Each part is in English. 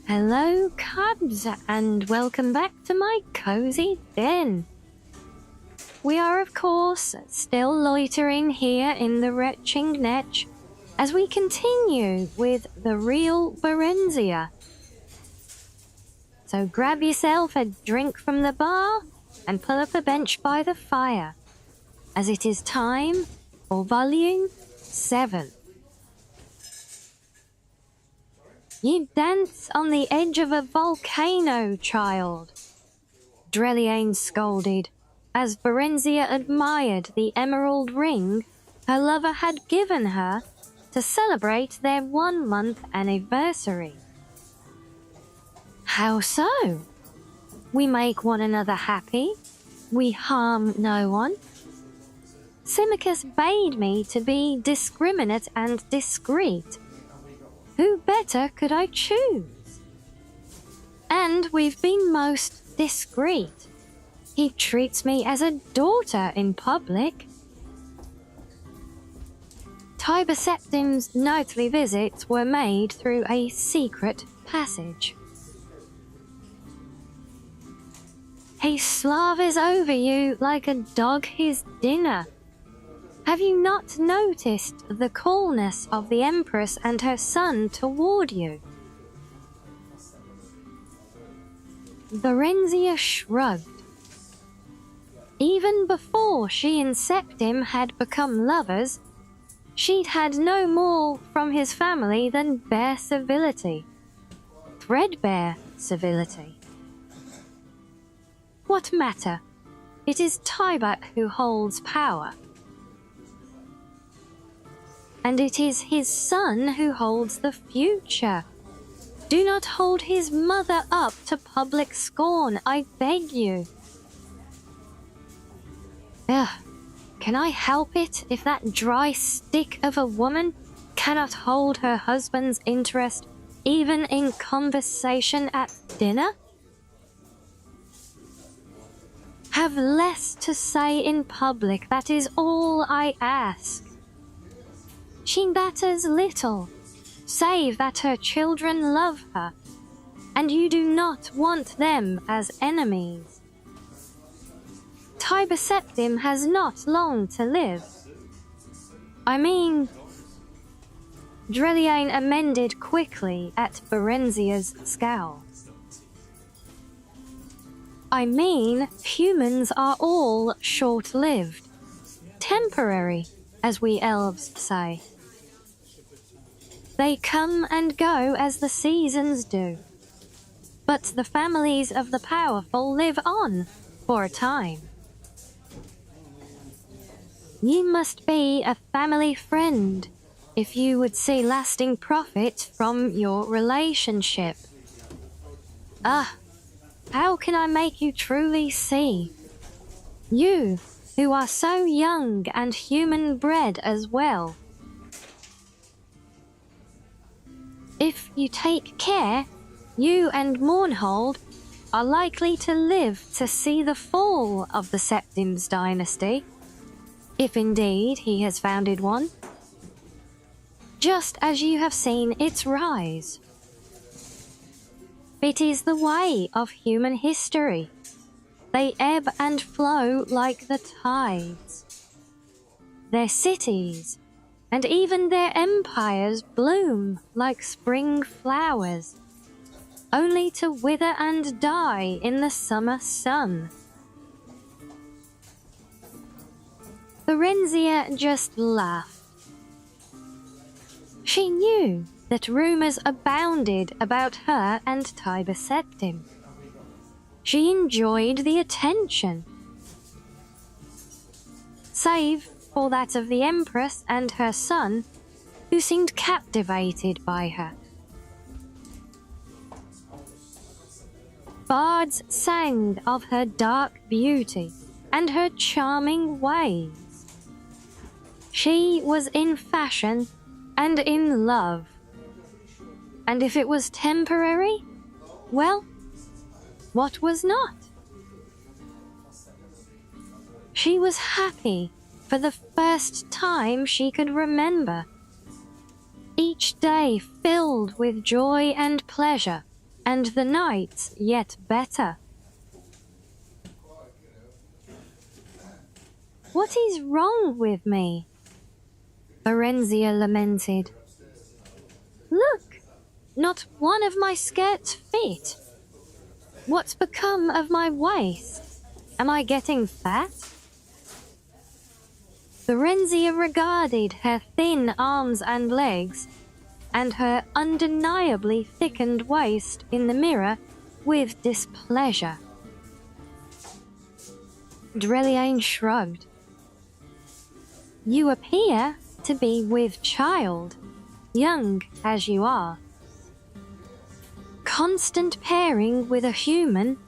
Hello, cubs, and welcome back to my cozy den. We are, of course, still loitering here in the retching netch as we continue with the real Barenziah. So grab yourself a drink from the bar and pull up a bench by the fire, as it is time for Volume 7. You dance on the edge of a volcano, child, Dreliane scolded, as Barenziah admired the emerald ring her lover had given her to celebrate their 1-month anniversary. How so? We make one another happy, we harm no one. Symmachus bade me to be discriminate and discreet. Who better could I choose? And we've been most discreet. He treats me as a daughter in public. Tiber Septim's nightly visits were made through a secret passage. He slavers over you like a dog his dinner. Have you not noticed the coolness of the Empress and her son toward you? Barenziah shrugged. Even before she and Septim had become lovers, she'd had no more from his family than bare civility. Threadbare civility. What matter? It is Tiber who holds power. And it is his son who holds the future. Do not hold his mother up to public scorn, I beg you. Ugh, can I help it if that dry stick of a woman cannot hold her husband's interest even in conversation at dinner? Have less to say in public, that is all I ask. She matters little, save that her children love her, and you do not want them as enemies. Tiber Septim has not long to live. I mean... Dreliane amended quickly at Barenziah's scowl. I mean, humans are all short-lived. Temporary, as we elves say. They come and go as the seasons do. But the families of the powerful live on for a time. You must be a family friend if you would see lasting profit from your relationship. How can I make you truly see? You, who are so young and human-bred as well. If you take care, you and Mournhold are likely to live to see the fall of the Septim's dynasty, if indeed he has founded one, just as you have seen its rise. It is the way of human history. They ebb and flow like the tides. Their cities, and even their empires, bloom like spring flowers, only to wither and die in the summer sun. Barenziah just laughed. She knew that rumors abounded about her and Tiber Septim. She enjoyed the attention. Save for that of the Empress and her son, who seemed captivated by her. Bards sang of her dark beauty and her charming ways. She was in fashion and in love. And if it was temporary, well, what was not? She was happy for the first time she could remember. Each day filled with joy and pleasure, and the nights yet better. What is wrong with me? Barenziah lamented. Look, not one of my skirts fit. What's become of my waist? Am I getting fat? Barenziah regarded her thin arms and legs and her undeniably thickened waist in the mirror with displeasure. Dreliane shrugged. You appear to be with child, young as you are. Constant pairing with a human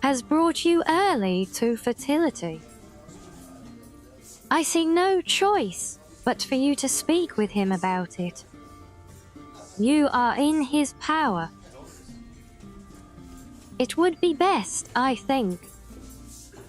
has brought you early to fertility. I see no choice but for you to speak with him about it. You are in his power. It would be best, I think,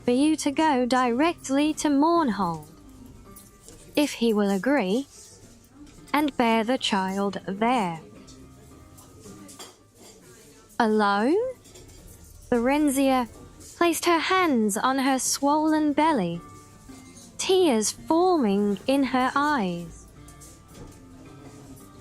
for you to go directly to Mournhold, if he will agree, and bear the child there. Alone? Barenziah placed her hands on her swollen belly, tears forming in her eyes.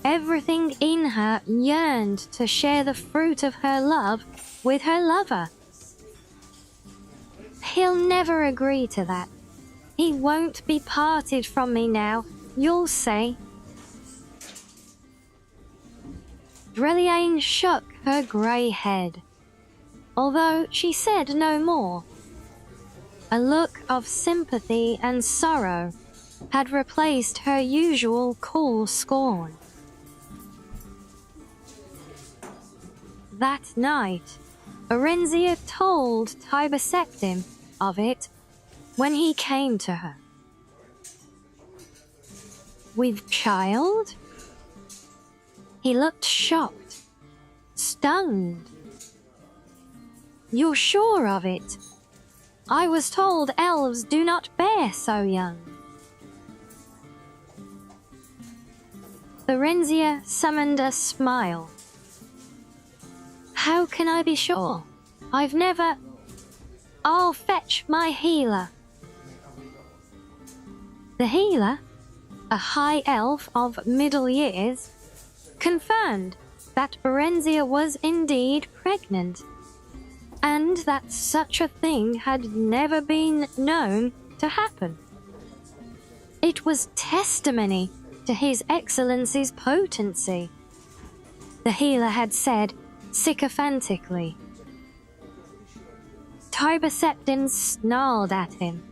Everything in her yearned to share the fruit of her love with her lover. He'll never agree to that. He won't be parted from me now, you'll say. Dreliane shook her grey head, although she said no more. A look of sympathy and sorrow had replaced her usual cool scorn. That night, Barenziah told Tiber Septim of it when he came to her. With child? He looked shocked, stunned. You're sure of it? I was told elves do not bear so young. Barenziah summoned a smile. How can I be sure? I've never... I'll fetch my healer. The healer, a high elf of middle years, confirmed that Barenziah was indeed pregnant, and that such a thing had never been known to happen. It was testimony to His Excellency's potency, the healer had said sycophantically. Tiber Septim snarled at him.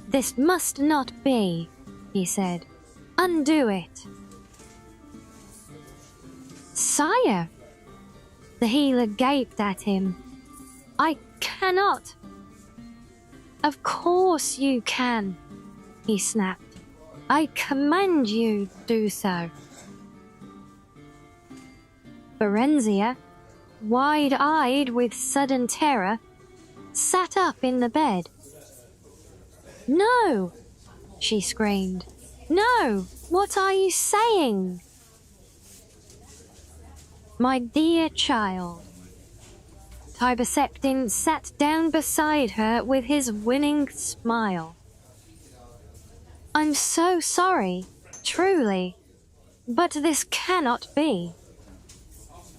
This must not be, he said. Undo it. Sire, the healer gaped at him. I cannot. Of course you can, he snapped. I command you do so. Barenziah, wide-eyed with sudden terror, sat up in the bed. No, she screamed. No, what are you saying? My dear child. Tiber Septim sat down beside her with his winning smile. I'm so sorry, truly, but this cannot be.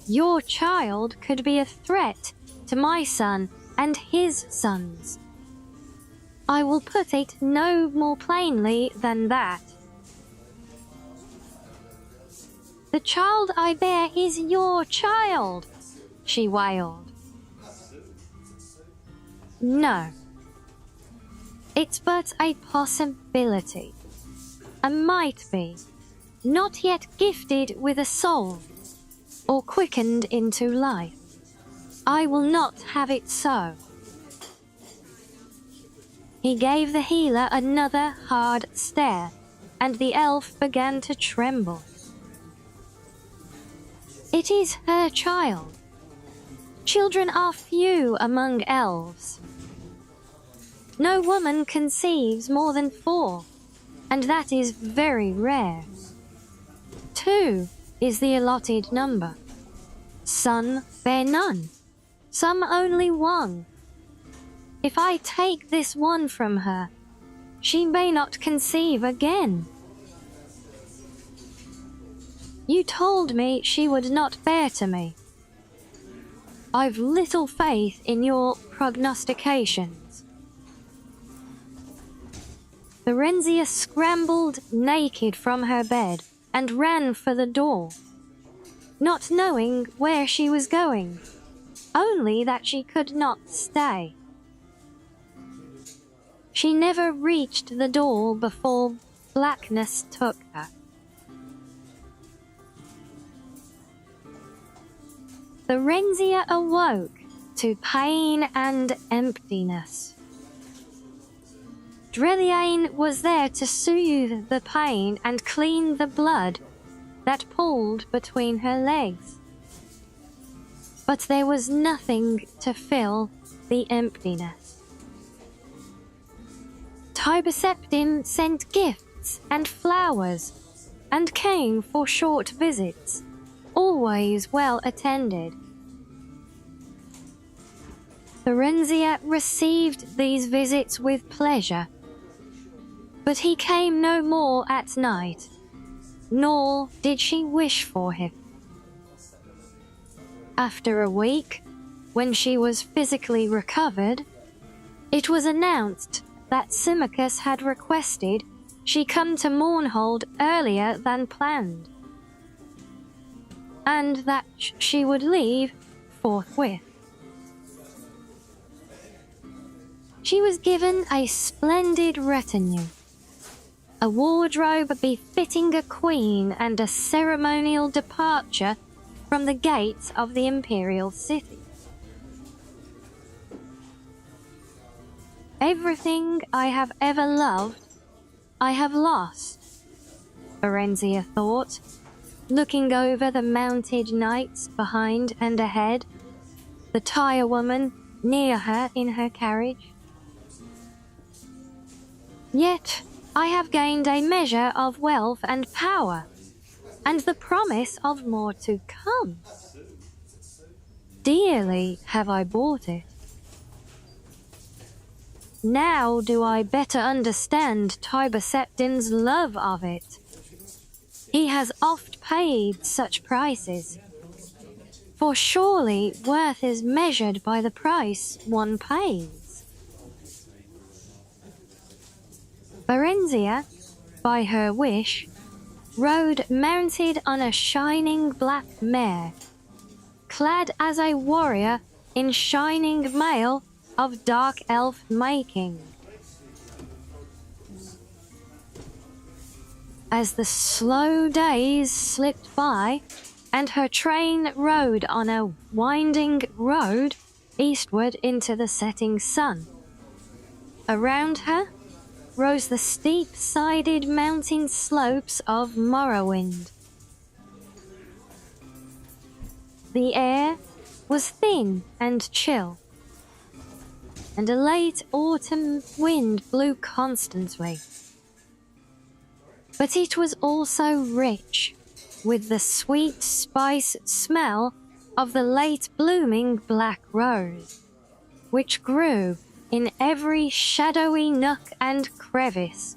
Your child could be a threat to my son and his sons. I will put it no more plainly than that. The child I bear is your child, she wailed. No. It's but a possibility. A might be, not yet gifted with a soul, or quickened into life. I will not have it so. He gave the healer another hard stare, and the elf began to tremble. It is her child. Children are few among elves. No woman conceives more than 4, and that is very rare. 2 is the allotted number. son bear none, some only one. If I take this one from her, she may not conceive again. You told me she would not bear to me. I've little faith in your prognostications. Barenziah scrambled naked from her bed and ran for the door, not knowing where she was going, only that she could not stay. She never reached the door before blackness took her. Barenziah awoke to pain and emptiness. Dreliane was there to soothe the pain and clean the blood that pooled between her legs. But there was nothing to fill the emptiness. Tiber Septim sent gifts and flowers and came for short visits, always well attended. Barenziah received these visits with pleasure, but he came no more at night, nor did she wish for him. After a week, when she was physically recovered, it was announced that Symmachus had requested she come to Mournhold earlier than planned, and that she would leave forthwith. She was given a splendid retinue, a wardrobe befitting a queen, and a ceremonial departure from the gates of the imperial city. Everything I have ever loved, I have lost, Barenziah thought, looking over the mounted knights behind and ahead, the tire woman near her in her carriage. Yet I have gained a measure of wealth and power, and the promise of more to come. Dearly have I bought it. Now do I better understand Tiber Septim's love of it. He has oft paid such prices, for surely worth is measured by the price one pays. Barenziah, by her wish, rode mounted on a shining black mare, clad as a warrior in shining mail of dark elf making. As the slow days slipped by, and her train rode on a winding road eastward into the setting sun, around her rose the steep-sided mountain slopes of Morrowind. The air was thin and chill, and a late autumn wind blew constantly. But it was also rich with the sweet spice smell of the late blooming black rose, which grew in every shadowy nook and crevice,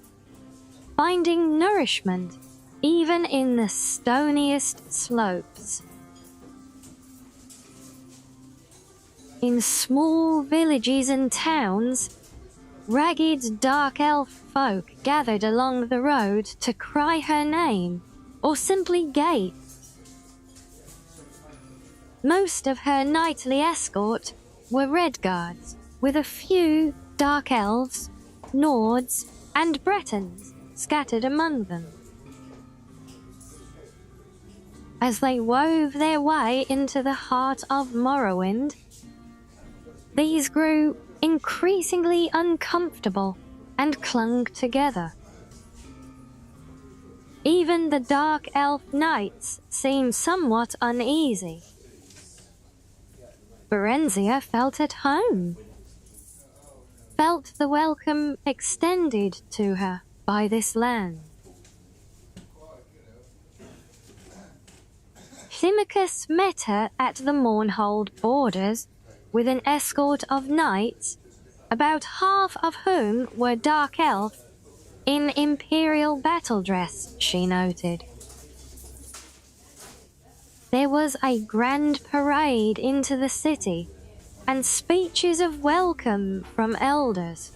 finding nourishment even in the stoniest slopes. In small villages and towns, ragged dark elf folk gathered along the road to cry her name or simply gape. Most of her knightly escort were Redguards, with a few dark elves, Nords, and Bretons scattered among them. As they wove their way into the heart of Morrowind, these grew increasingly uncomfortable and clung together. Even the dark elf knights seemed somewhat uneasy. Barenziah felt at home, felt the welcome extended to her by this land. Symmachus met her at the Mournhold borders with an escort of knights, about half of whom were dark elf in imperial battle dress, she noted. There was a grand parade into the city and speeches of welcome from elders.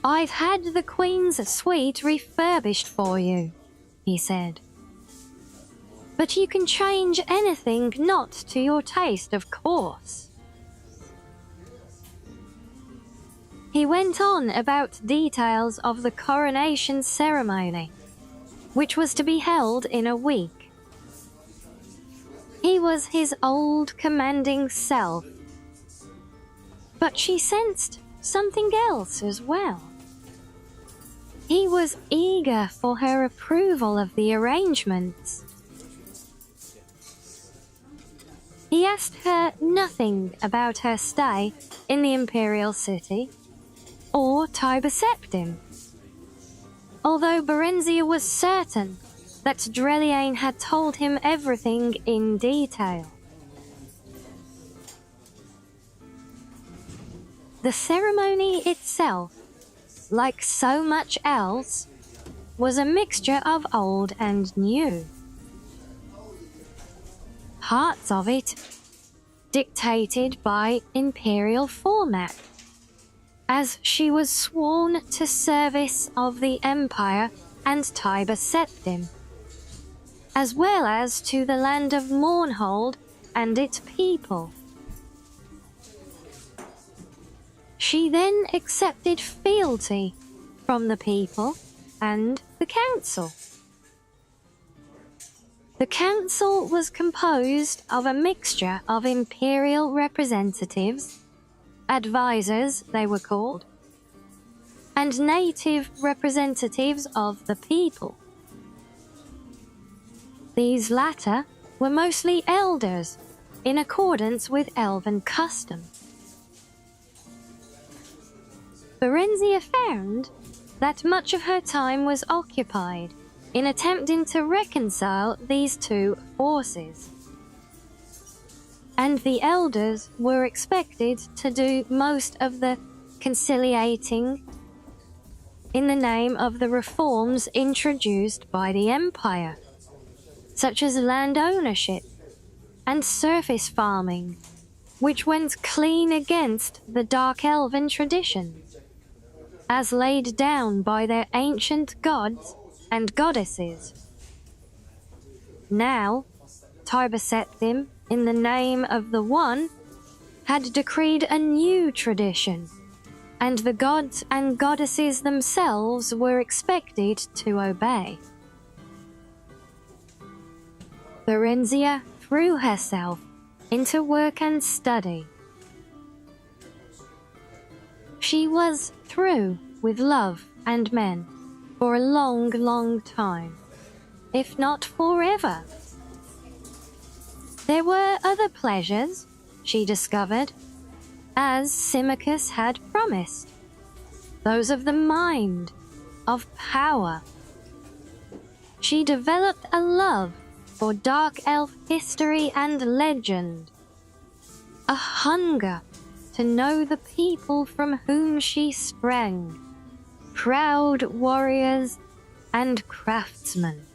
"I've had the Queen's suite refurbished for you," he said. "But you can change anything not to your taste, of course." He went on about details of the coronation ceremony, which was to be held in a week. He was his old commanding self, but she sensed something else as well. He was eager for her approval of the arrangements. He asked her nothing about her stay in the imperial city or Tiber Septim, although Barenziah was certain that Dreliane had told him everything in detail. The ceremony itself, like so much else, was a mixture of old and new. Parts of it dictated by imperial format, as she was sworn to service of the Empire and Tiber Septim, as well as to the land of Mournhold and its people. She then accepted fealty from the people and the council. The council was composed of a mixture of imperial representatives, advisors they were called, and native representatives of the people. These latter were mostly elders, in accordance with elven custom. Barenziah found that much of her time was occupied in attempting to reconcile these two forces, and the elders were expected to do most of the conciliating in the name of the reforms introduced by the Empire, such as land ownership and surface farming, which went clean against the Dark Elven traditions, as laid down by their ancient gods and goddesses. Now, Tiber Septim, in the name of the One, had decreed a new tradition, and the gods and goddesses themselves were expected to obey. Barenziah threw herself into work and study. She was through with love and men for a long, long time, if not forever. There were other pleasures, she discovered, as Symmachus had promised, those of the mind, of power. She developed a love for dark elf history and legend, a hunger to know the people from whom she sprang, proud warriors and craftsmen.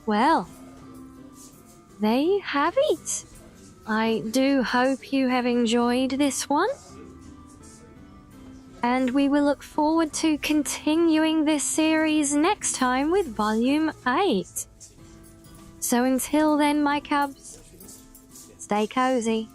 Well, there you have it. I do hope you have enjoyed this one, and we will look forward to continuing this series next time with Volume 8. So until then, my cubs, stay cozy.